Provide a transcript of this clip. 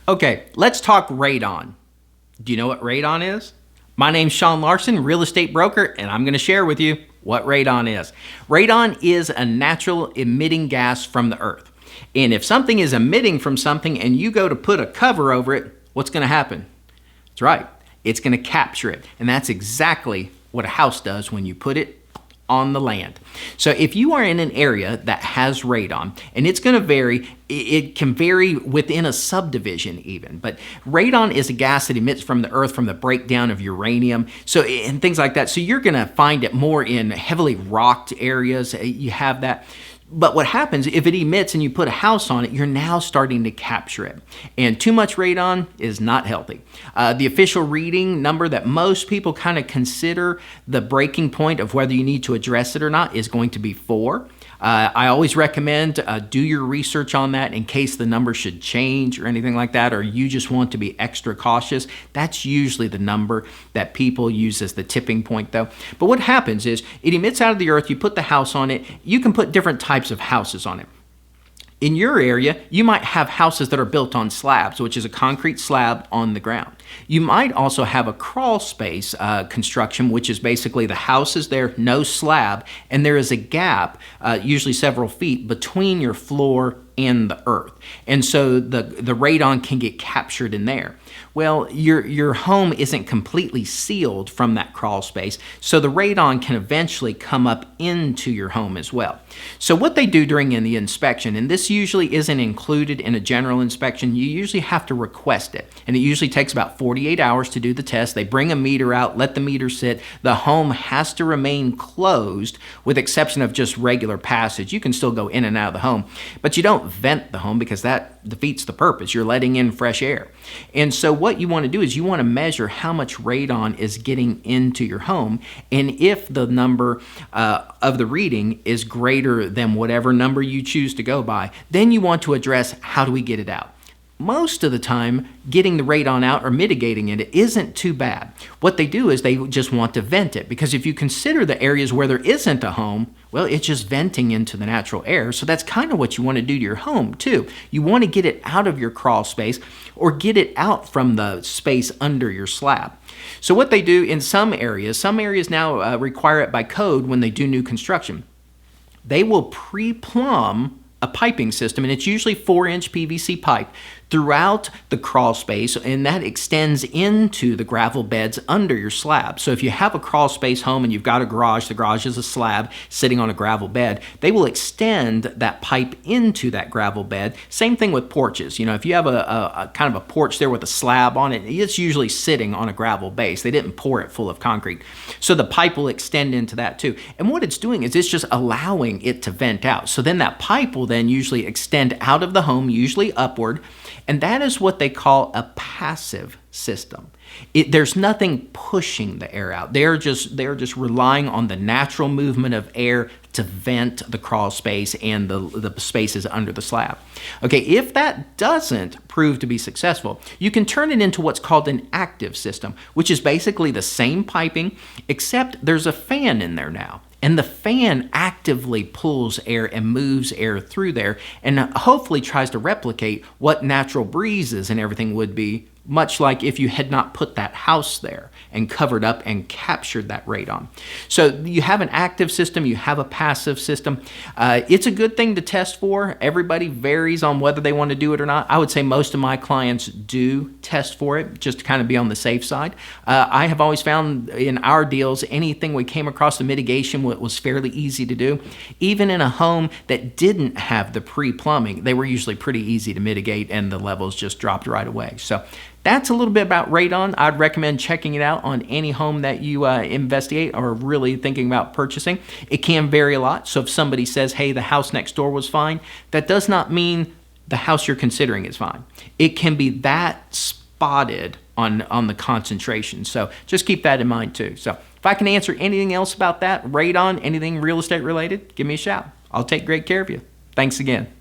Okay, let's talk radon. Do you know what radon is? My name's Sean Larson, real estate broker, and I'm going to share with you what radon is. Radon is a natural emitting gas from the earth. And if something is emitting from something and you go to put a cover over it, what's going to happen? That's right, it's going to capture it. And that's exactly what a house does when you put it on the land. So if you are in an area that has radon, and it's going to vary, it can vary within a subdivision even, but radon is a gas that emits from the earth from the breakdown of uranium, so and things like that. So you're going to find it more in heavily rocked areas. You have that. But what happens if it emits and you put a house on it, you're now starting to capture it. And too much radon is not healthy. The official reading number that most people kind of consider the breaking point of whether you need to address it or not is going to be 4. I always recommend do your research on that in case the number should change or anything like that, or you just want to be extra cautious. That's usually the number that people use as the tipping point though. But what happens is it emits out of the earth, you put the house on it, you can put different types of houses on it. In your area, you might have houses that are built on slabs, which is a concrete slab on the ground. You might also have a crawl space construction, which is basically the house is there, no slab, and there is a gap, usually several feet, between your floor and the earth. And so the radon can get captured in there. Well, your home isn't completely sealed from that crawl space, so the radon can eventually come up into your home as well. So what they do during the inspection, and this usually isn't included in a general inspection, you usually have to request it. And it usually takes about 48 hours to do the test. They bring a meter out, let the meter sit. The home has to remain closed with exception of just regular passage. You can still go in and out of the home, but you don't vent the home because that defeats the purpose. You're letting in fresh air. And so what you want to do is you want to measure how much radon is getting into your home, and if the number of the reading is greater than whatever number you choose to go by, then you want to address how do we get it out. Most of the time, getting the radon out or mitigating it isn't too bad. What they do is they just want to vent it, because if you consider the areas where there isn't a home, well, it's just venting into the natural air. So that's kind of what you want to do to your home too. You want to get it out of your crawl space or get it out from the space under your slab. So what they do in some areas now require it by code when they do new construction. They will pre-plumb a piping system, and it's usually 4-inch PVC pipe throughout the crawl space, and that extends into the gravel beds under your slab. So if you have a crawl space home and you've got a garage, the garage is a slab sitting on a gravel bed, they will extend that pipe into that gravel bed. Same thing with porches. You know, if you have a kind of a porch there with a slab on it, it's usually sitting on a gravel base. They didn't pour it full of concrete. So the pipe will extend into that too. And what it's doing is it's just allowing it to vent out. So then that pipe will then usually extend out of the home, usually upward, and that is what they call a passive system. There's nothing pushing the air out. They're just relying on the natural movement of air to vent the crawl space and the spaces under the slab. Okay, if that doesn't prove to be successful, you can turn it into what's called an active system, which is basically the same piping, except there's a fan in there now. And the fan actively pulls air and moves air through there and hopefully tries to replicate what natural breezes and everything would be, much like if you had not put that house there and covered up and captured that radon. So you have an active system, you have a passive system. It's a good thing to test for. Everybody varies on whether they want to do it or not. I would say most of my clients do test for it, just to kind of be on the safe side. I have always found in our deals, anything we came across the mitigation was fairly easy to do. Even in a home that didn't have the pre-plumbing, they were usually pretty easy to mitigate and the levels just dropped right away. So that's a little bit about radon. I'd recommend checking it out on any home that you investigate or really thinking about purchasing. It can vary a lot. So if somebody says, hey, the house next door was fine, that does not mean the house you're considering is fine. It can be that spotted on the concentration. So just keep that in mind too. So if I can answer anything else about that, radon, anything real estate related, give me a shout. I'll take great care of you. Thanks again.